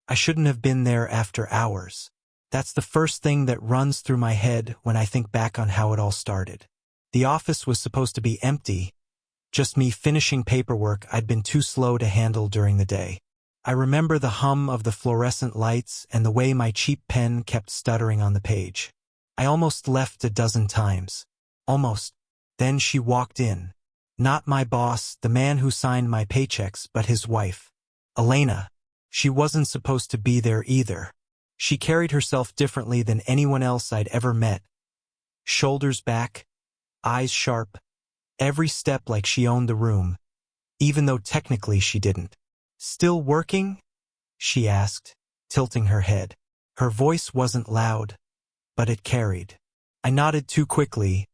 I shouldn't have been there after hours. That's the first thing that runs through my head when I think back on how it all started. The office was supposed to be empty, just me finishing paperwork I'd been too slow to handle during the day. I remember the hum of the fluorescent lights and the way my cheap pen kept stuttering on the page. I almost left a dozen times. Almost. Then she walked in. Not my boss, the man who signed my paychecks, but his wife. Elena. She wasn't supposed to be there either. She carried herself differently than anyone else I'd ever met. Shoulders back, eyes sharp, every step like she owned the room, even though technically she didn't. "Still working?" she asked, tilting her head. Her voice wasn't loud, but it carried. I nodded too quickly,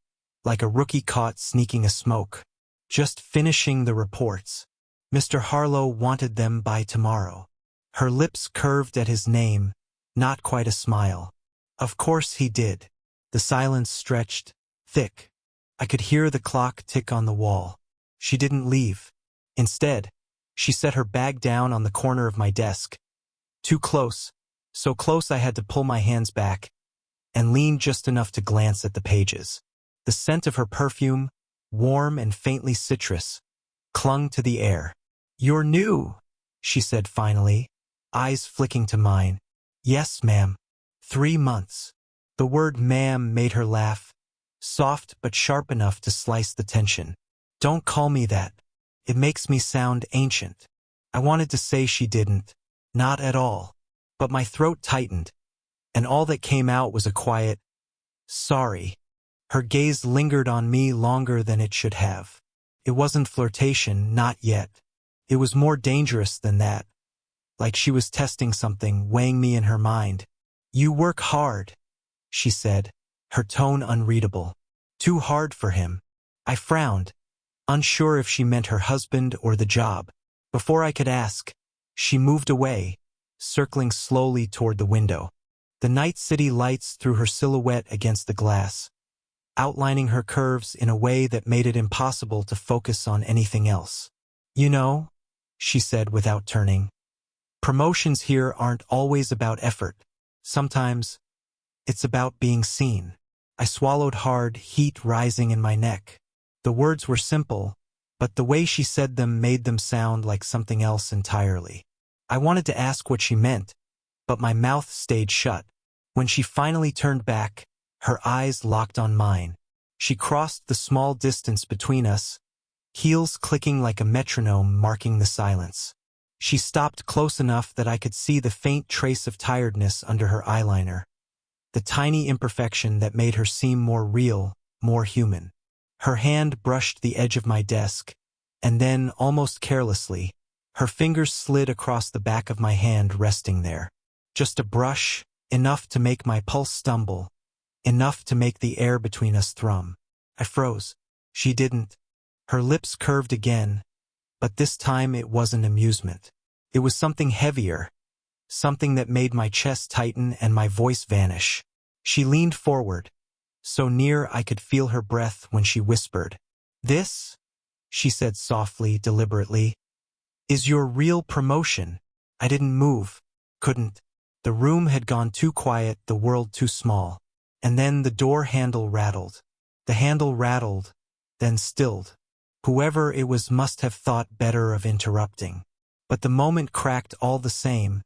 like a rookie caught sneaking a smoke. "Just finishing the reports. Mr. Harlow wanted them by tomorrow." Her lips curved at his name, not quite a smile. Of course he did. The silence stretched, thick. I could hear the clock tick on the wall. She didn't leave. Instead, she set her bag down on the corner of my desk. Too close, so close I had to pull my hands back, and lean just enough to glance at the pages. The scent of her perfume, warm and faintly citrus, clung to the air. "You're new," she said finally, eyes flicking to mine. "Yes, ma'am. 3 months." The word ma'am made her laugh, soft but sharp enough to slice the tension. "Don't call me that. It makes me sound ancient." I wanted to say she didn't. Not at all. But my throat tightened, and all that came out was a quiet, "Sorry." Her gaze lingered on me longer than it should have. It wasn't flirtation, not yet. It was more dangerous than that. Like she was testing something, weighing me in her mind. "You work hard," she said, her tone unreadable. Too hard for him. I frowned, unsure if she meant her husband or the job. Before I could ask, she moved away, circling slowly toward the window. The night city lights threw her silhouette against the glass, outlining her curves in a way that made it impossible to focus on anything else. "You know," she said without turning, "promotions here aren't always about effort. Sometimes, it's about being seen." I swallowed hard, heat rising in my neck. The words were simple, but the way she said them made them sound like something else entirely. I wanted to ask what she meant, but my mouth stayed shut. When she finally turned back, her eyes locked on mine. She crossed the small distance between us, heels clicking like a metronome marking the silence. She stopped close enough that I could see the faint trace of tiredness under her eyeliner, the tiny imperfection that made her seem more real, more human. Her hand brushed the edge of my desk, and then, almost carelessly, her fingers slid across the back of my hand resting there. Just a brush, enough to make my pulse stumble, enough to make the air between us thrum. I froze. She didn't. Her lips curved again, but this time it wasn't amusement. It was something heavier, something that made my chest tighten and my voice vanish. She leaned forward, so near I could feel her breath when she whispered, "This," she said softly, deliberately, "is your real promotion." I didn't move, couldn't. The room had gone too quiet, the world too small. And then the door handle rattled. The handle rattled, then stilled. Whoever it was must have thought better of interrupting. But the moment cracked all the same,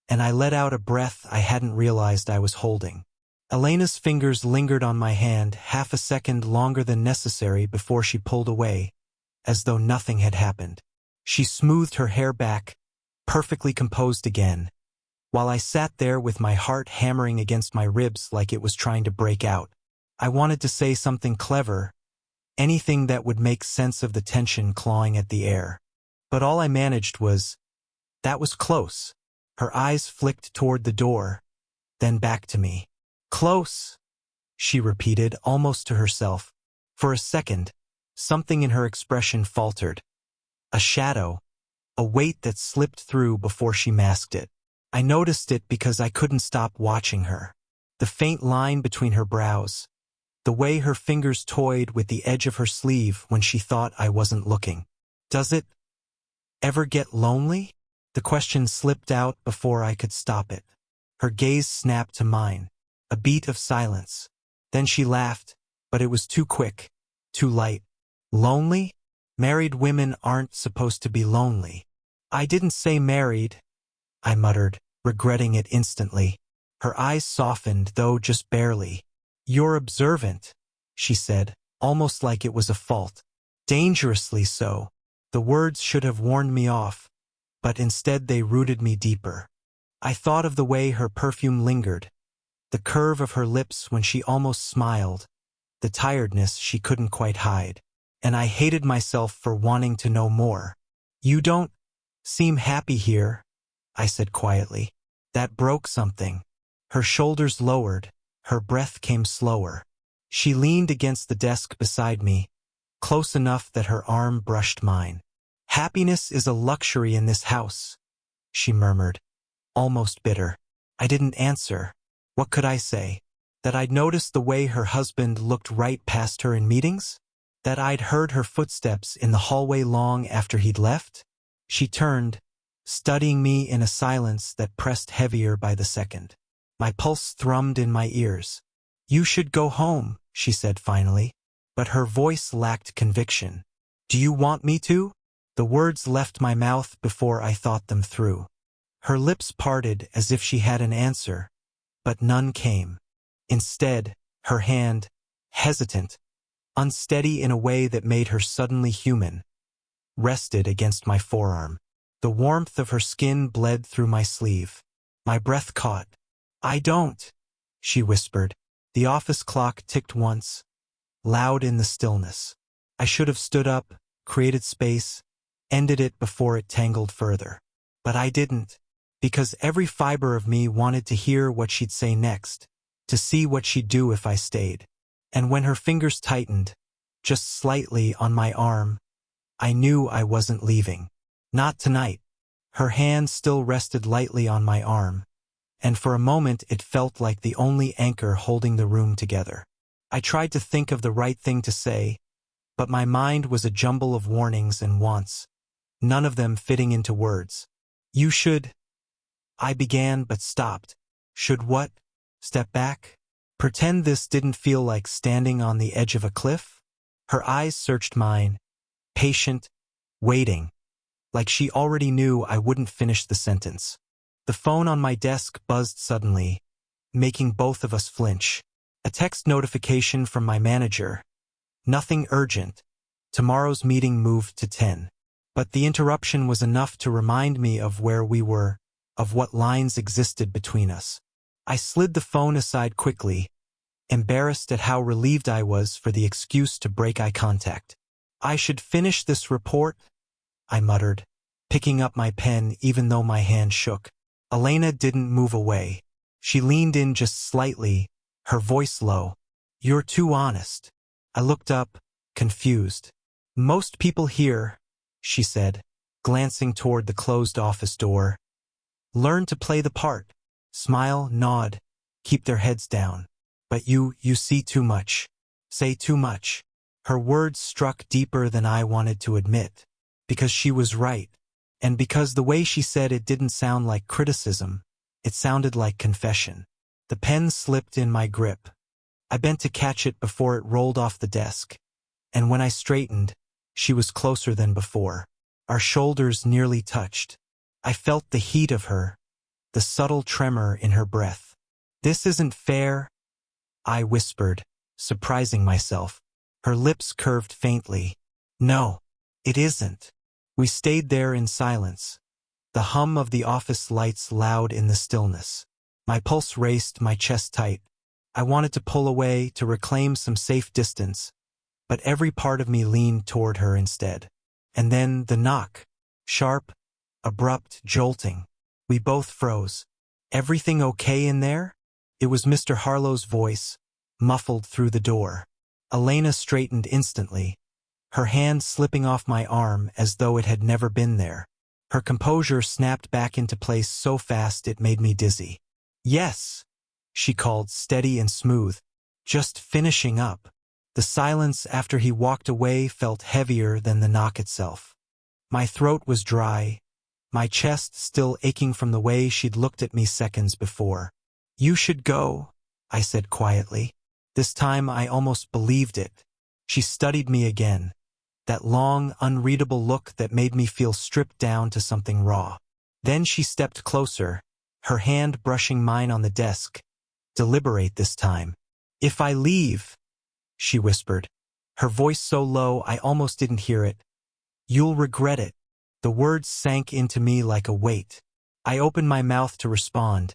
and I let out a breath I hadn't realized I was holding. Elena's fingers lingered on my hand half a second longer than necessary before she pulled away, as though nothing had happened. She smoothed her hair back, perfectly composed again, while I sat there with my heart hammering against my ribs like it was trying to break out. I wanted to say something clever, anything that would make sense of the tension clawing at the air. But all I managed was, "That was close." Her eyes flicked toward the door, then back to me. "Close," she repeated, almost to herself. For a second, something in her expression faltered. A shadow, a weight that slipped through before she masked it. I noticed it because I couldn't stop watching her. The faint line between her brows, the way her fingers toyed with the edge of her sleeve when she thought I wasn't looking. "Does it ever get lonely?" The question slipped out before I could stop it. Her gaze snapped to mine. A beat of silence. Then she laughed, but it was too quick, too light. Lonely? Married women aren't supposed to be lonely. I didn't say married, I muttered, regretting it instantly. Her eyes softened, though just barely. You're observant, she said, almost like it was a fault. Dangerously so. The words should have warned me off, but instead they rooted me deeper. I thought of the way her perfume lingered, the curve of her lips when she almost smiled, the tiredness she couldn't quite hide, and I hated myself for wanting to know more. You don't seem happy here, I said quietly. That broke something. Her shoulders lowered, her breath came slower. She leaned against the desk beside me, close enough that her arm brushed mine. Happiness is a luxury in this house, she murmured, almost bitter. I didn't answer. What could I say? That I'd noticed the way her husband looked right past her in meetings? That I'd heard her footsteps in the hallway long after he'd left? She turned, studying me in a silence that pressed heavier by the second. My pulse thrummed in my ears. You should go home, she said finally, but her voice lacked conviction. Do you want me to? The words left my mouth before I thought them through. Her lips parted as if she had an answer, but none came. Instead, her hand, hesitant, unsteady in a way that made her suddenly human, rested against my forearm. The warmth of her skin bled through my sleeve. My breath caught. I don't, she whispered. The office clock ticked once, loud in the stillness. I should have stood up, created space, ended it before it tangled further. But I didn't, because every fiber of me wanted to hear what she'd say next, to see what she'd do if I stayed. And when her fingers tightened, just slightly on my arm, I knew I wasn't leaving. Not tonight. Her hand still rested lightly on my arm, and for a moment it felt like the only anchor holding the room together. I tried to think of the right thing to say, but my mind was a jumble of warnings and wants, none of them fitting into words. You should, I began but stopped. Should what? Step back? Pretend this didn't feel like standing on the edge of a cliff? Her eyes searched mine, patient, waiting, like she already knew I wouldn't finish the sentence. The phone on my desk buzzed suddenly, making both of us flinch. A text notification from my manager. Nothing urgent. Tomorrow's meeting moved to 10. But the interruption was enough to remind me of where we were, of what lines existed between us. I slid the phone aside quickly, embarrassed at how relieved I was for the excuse to break eye contact. I should finish this report, I muttered, picking up my pen even though my hand shook. Elena didn't move away. She leaned in just slightly, her voice low. You're too honest. I looked up, confused. Most people here, she said, glancing toward the closed office door, learn to play the part. Smile, nod, keep their heads down. But you see too much. Say too much. Her words struck deeper than I wanted to admit, because she was right, and because the way she said it didn't sound like criticism, it sounded like confession. The pen slipped in my grip. I bent to catch it before it rolled off the desk, and when I straightened, she was closer than before. Our shoulders nearly touched. I felt the heat of her, the subtle tremor in her breath. This isn't fair, I whispered, surprising myself. Her lips curved faintly. No, it isn't. We stayed there in silence, the hum of the office lights loud in the stillness. My pulse raced, my chest tight. I wanted to pull away, to reclaim some safe distance, but every part of me leaned toward her instead. And then the knock. Sharp, abrupt, jolting. We both froze. Everything okay in there? It was Mr. Harlow's voice, muffled through the door. Elena straightened instantly, her hand slipping off my arm as though it had never been there. Her composure snapped back into place so fast it made me dizzy. Yes, she called, steady and smooth. Just finishing up. The silence after he walked away felt heavier than the knock itself. My throat was dry, my chest still aching from the way she'd looked at me seconds before. "You should go," I said quietly. This time I almost believed it. She studied me again, that long, unreadable look that made me feel stripped down to something raw. Then she stepped closer, her hand brushing mine on the desk, deliberate this time. "If I leave," she whispered, her voice so low I almost didn't hear it, "you'll regret it." The words sank into me like a weight. I opened my mouth to respond,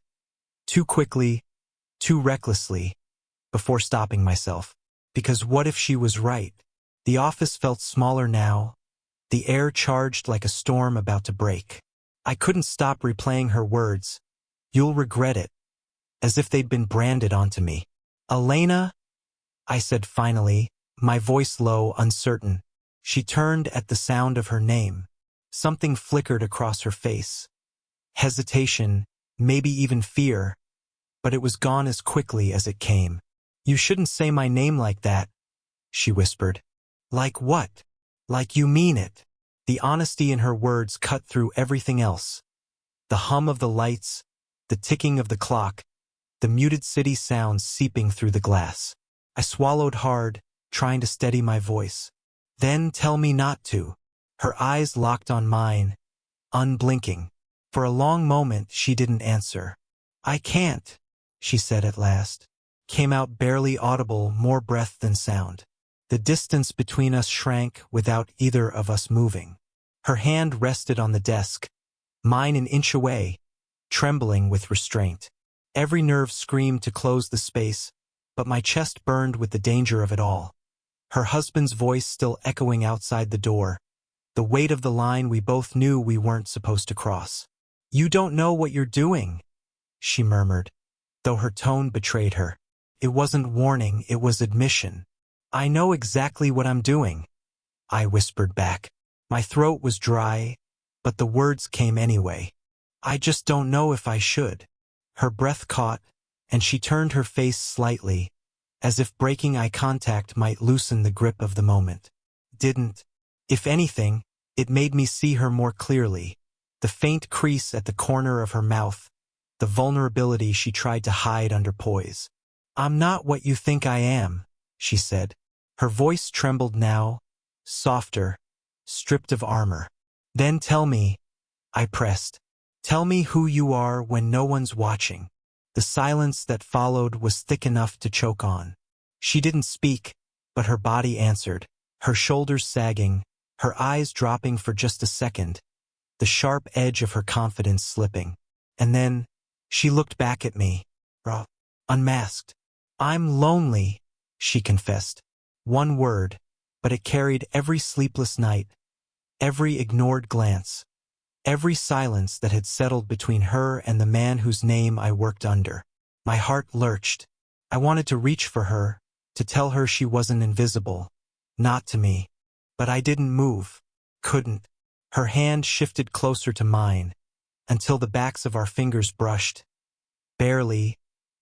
too quickly, too recklessly, before stopping myself. Because what if she was right? The office felt smaller now, the air charged like a storm about to break. I couldn't stop replaying her words, "You'll regret it," as if they'd been branded onto me. "Elena," I said finally, my voice low, uncertain. She turned at the sound of her name. Something flickered across her face. Hesitation, maybe even fear, but it was gone as quickly as it came. "You shouldn't say my name like that," she whispered. "Like what?" "Like you mean it." The honesty in her words cut through everything else. The hum of the lights, the ticking of the clock, the muted city sounds seeping through the glass. I swallowed hard, trying to steady my voice. "Then tell me not to." Her eyes locked on mine, unblinking. For a long moment she didn't answer. "I can't," she said at last. Came out barely audible, more breath than sound. The distance between us shrank without either of us moving. Her hand rested on the desk, mine an inch away, trembling with restraint. Every nerve screamed to close the space, but my chest burned with the danger of it all. Her husband's voice still echoing outside the door, the weight of the line we both knew we weren't supposed to cross. "You don't know what you're doing," she murmured, though her tone betrayed her. It wasn't warning, it was admission. "I know exactly what I'm doing," I whispered back. My throat was dry, but the words came anyway. "I just don't know if I should." Her breath caught, and she turned her face slightly, as if breaking eye contact might loosen the grip of the moment. Didn't. If anything, it made me see her more clearly. The faint crease at the corner of her mouth, the vulnerability she tried to hide under poise. "I'm not what you think I am," she said. Her voice trembled now, softer, stripped of armor. "Then tell me," I pressed. "Tell me who you are when no one's watching." The silence that followed was thick enough to choke on. She didn't speak, but her body answered, her shoulders sagging, her eyes dropping for just a second, the sharp edge of her confidence slipping. And then, she looked back at me, raw, unmasked. "I'm lonely," she confessed. One word, but it carried every sleepless night, every ignored glance, every silence that had settled between her and the man whose name I worked under. My heart lurched. I wanted to reach for her, to tell her she wasn't invisible, not to me. But I didn't move, couldn't. Her hand shifted closer to mine, until the backs of our fingers brushed. Barely,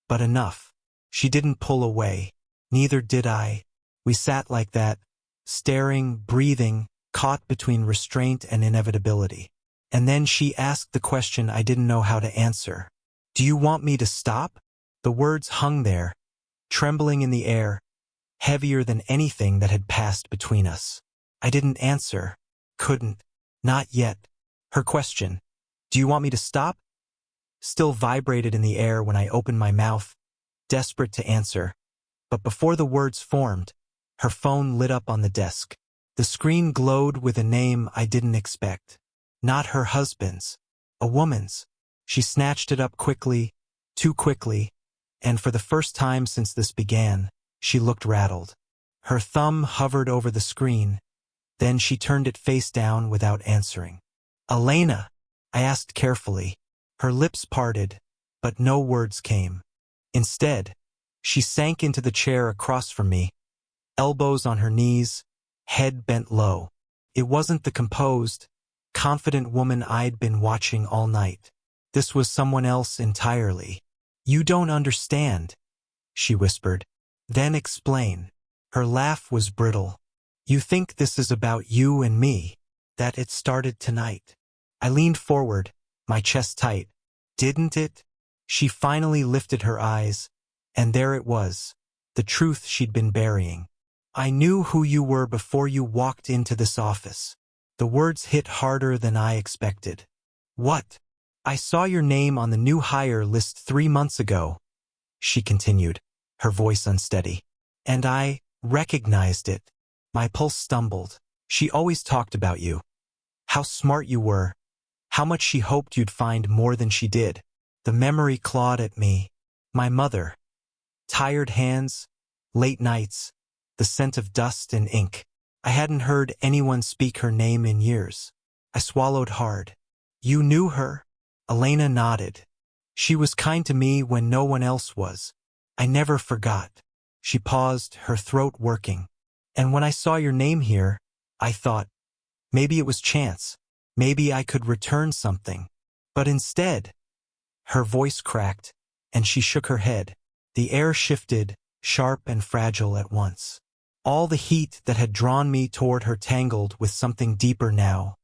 but enough. She didn't pull away. Neither did I. We sat like that, staring, breathing, caught between restraint and inevitability. And then she asked the question I didn't know how to answer. "Do you want me to stop?" The words hung there, trembling in the air, heavier than anything that had passed between us. I didn't answer. Couldn't. Not yet. Her question, "Do you want me to stop?" still vibrated in the air when I opened my mouth, desperate to answer. But before the words formed, her phone lit up on the desk. The screen glowed with a name I didn't expect. Not her husband's. A woman's. She snatched it up quickly, too quickly, and for the first time since this began, she looked rattled. Her thumb hovered over the screen, then she turned it face down without answering. "Elena," I asked carefully. Her lips parted, but no words came. Instead, she sank into the chair across from me, elbows on her knees, head bent low. It wasn't the composed, confident woman I'd been watching all night. This was someone else entirely. "You don't understand," she whispered. "Then explain." Her laugh was brittle. "You think this is about you and me, that it started tonight." I leaned forward, my chest tight. Didn't it? She finally lifted her eyes, and there it was, the truth she'd been burying. I knew who you were before you walked into this office. The words hit harder than I expected. What? I saw your name on the new hire list 3 months ago, she continued, her voice unsteady. And I recognized it. My pulse stumbled. She always talked about you. How smart you were. How much she hoped you'd find more than she did. The memory clawed at me. My mother. Tired hands, late nights, the scent of dust and ink. I hadn't heard anyone speak her name in years. I swallowed hard. You knew her? Elena nodded. She was kind to me when no one else was. I never forgot. She paused, her throat working. And when I saw your name here, I thought, maybe it was chance. Maybe I could return something. But instead, her voice cracked, and she shook her head. The air shifted, sharp and fragile at once. All the heat that had drawn me toward her tangled with something deeper now.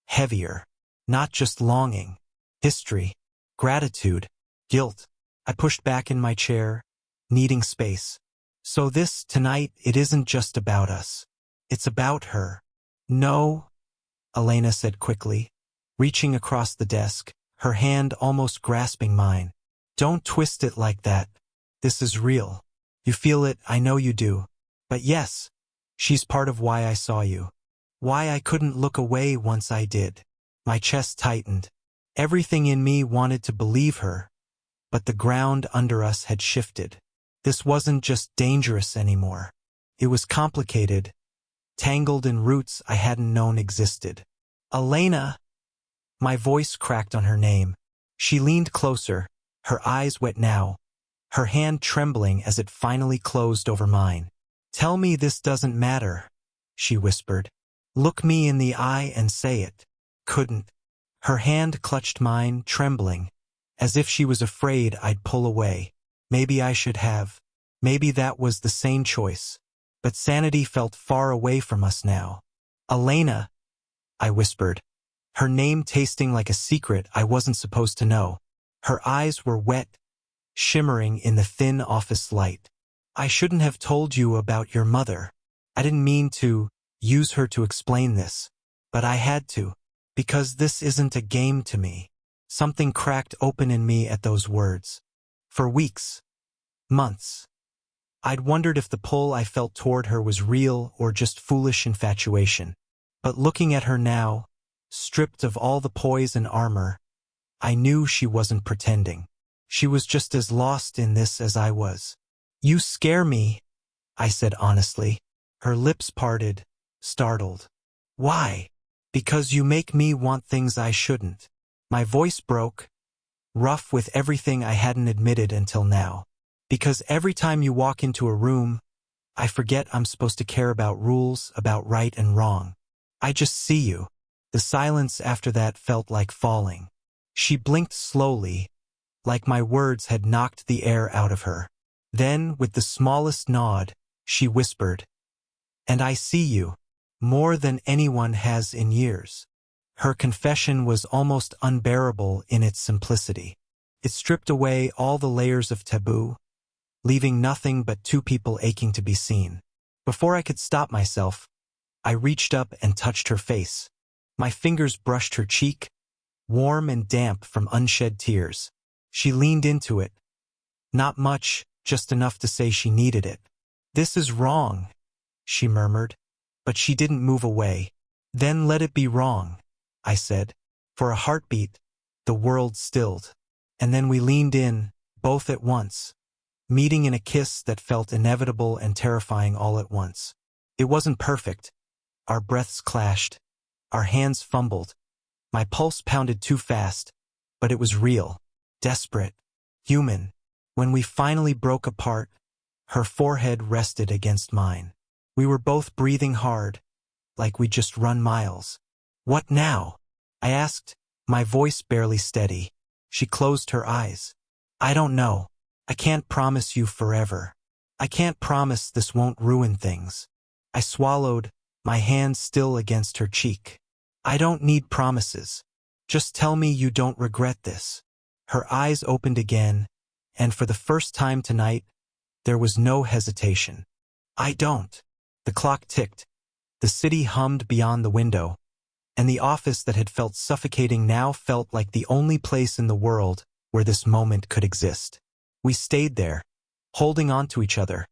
Heavier. Not just longing. History. Gratitude. Guilt. I pushed back in my chair, needing space. So this, tonight, it isn't just about us. It's about her. No, Elena said quickly, reaching across the desk, her hand almost grasping mine. Don't twist it like that. This is real. You feel it, I know you do. But yes, she's part of why I saw you. Why I couldn't look away once I did. My chest tightened. Everything in me wanted to believe her, but the ground under us had shifted. This wasn't just dangerous anymore. It was complicated, tangled in roots I hadn't known existed. Elena! My voice cracked on her name. She leaned closer, her eyes wet now, her hand trembling as it finally closed over mine. Tell me this doesn't matter, she whispered. Look me in the eye and say it. Couldn't. Her hand clutched mine, trembling, as if she was afraid I'd pull away. Maybe I should have. Maybe that was the sane choice. But sanity felt far away from us now. Elena, I whispered, her name tasting like a secret I wasn't supposed to know. Her eyes were wet, shimmering in the thin office light. I shouldn't have told you about your mother. I didn't mean to use her to explain this, but I had to, because this isn't a game to me. Something cracked open in me at those words. For weeks, months, I'd wondered if the pull I felt toward her was real or just foolish infatuation. But looking at her now, stripped of all the poise and armor, I knew she wasn't pretending. She was just as lost in this as I was. You scare me, I said honestly. Her lips parted, startled. Why? Because you make me want things I shouldn't. My voice broke, rough with everything I hadn't admitted until now. Because every time you walk into a room, I forget I'm supposed to care about rules, about right and wrong. I just see you. The silence after that felt like falling. She blinked slowly, like my words had knocked the air out of her. Then, with the smallest nod, she whispered, "And I see you, more than anyone has in years." Her confession was almost unbearable in its simplicity. It stripped away all the layers of taboo, leaving nothing but two people aching to be seen. Before I could stop myself, I reached up and touched her face. My fingers brushed her cheek, warm and damp from unshed tears. She leaned into it. Not much, just enough to say she needed it. "This is wrong," she murmured, but she didn't move away. "Then let it be wrong," I said. For a heartbeat, the world stilled. And then we leaned in, both at once, meeting in a kiss that felt inevitable and terrifying all at once. It wasn't perfect. Our breaths clashed. Our hands fumbled. My pulse pounded too fast, but it was real, desperate, human. When we finally broke apart, her forehead rested against mine. We were both breathing hard, like we'd just run miles. "What now?" I asked, my voice barely steady. She closed her eyes. "I don't know. I can't promise you forever. I can't promise this won't ruin things." I swallowed, my hand still against her cheek. "I don't need promises. Just tell me you don't regret this. Her eyes opened again, and for the first time tonight, there was no hesitation. I don't. The clock ticked. The city hummed beyond the window, and the office that had felt suffocating now felt like the only place in the world where this moment could exist. We stayed there, holding on to each other,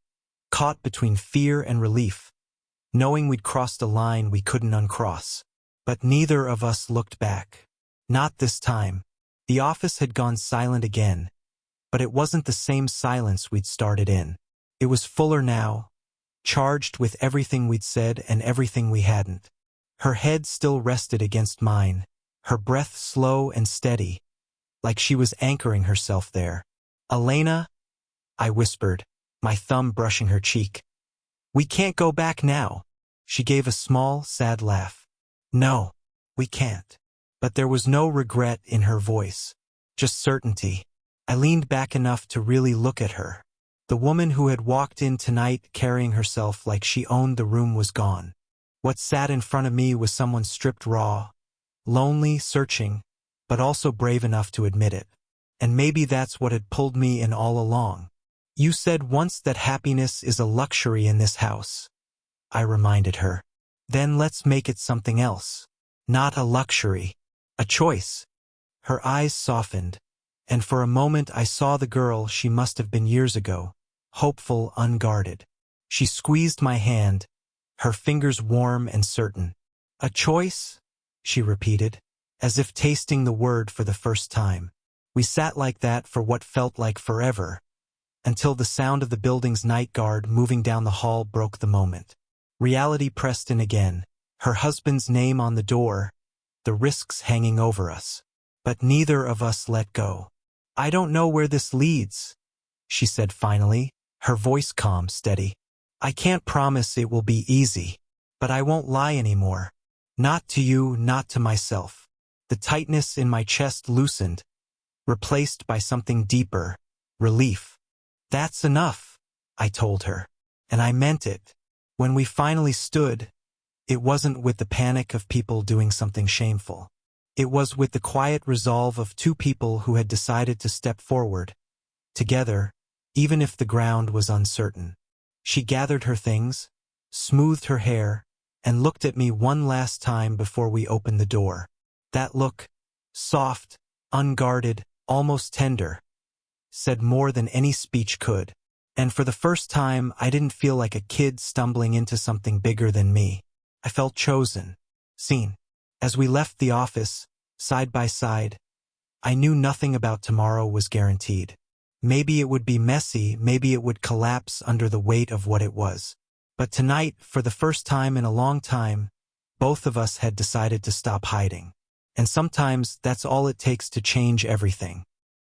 caught between fear and relief, knowing we'd crossed a line we couldn't uncross. But neither of us looked back. Not this time. The office had gone silent again, but it wasn't the same silence we'd started in. It was fuller now, charged with everything we'd said and everything we hadn't. Her head still rested against mine, her breath slow and steady, like she was anchoring herself there. Elena, I whispered, my thumb brushing her cheek. We can't go back now. She gave a small, sad laugh. No, we can't. But there was no regret in her voice, just certainty. I leaned back enough to really look at her. The woman who had walked in tonight carrying herself like she owned the room was gone. What sat in front of me was someone stripped raw, lonely, searching, but also brave enough to admit it. And maybe that's what had pulled me in all along. You said once that happiness is a luxury in this house, I reminded her. Then let's make it something else. Not a luxury, a choice. Her eyes softened, and for a moment I saw the girl she must have been years ago, hopeful, unguarded. She squeezed my hand, her fingers warm and certain. A choice? She repeated, as if tasting the word for the first time. We sat like that for what felt like forever, until the sound of the building's night guard moving down the hall broke the moment. Reality pressed in again, her husband's name on the door, the risks hanging over us. But neither of us let go. I don't know where this leads, she said finally, her voice calm, steady. I can't promise it will be easy, but I won't lie anymore. Not to you, not to myself. The tightness in my chest loosened, replaced by something deeper, relief. That's enough, I told her, and I meant it. When we finally stood, it wasn't with the panic of people doing something shameful. It was with the quiet resolve of two people who had decided to step forward, together, even if the ground was uncertain. She gathered her things, smoothed her hair, and looked at me one last time before we opened the door. That look, soft, unguarded, almost tender, said more than any speech could. And for the first time, I didn't feel like a kid stumbling into something bigger than me. I felt chosen, seen. As we left the office, side by side, I knew nothing about tomorrow was guaranteed. Maybe it would be messy, maybe it would collapse under the weight of what it was. But tonight, for the first time in a long time, both of us had decided to stop hiding. And sometimes that's all it takes to change everything.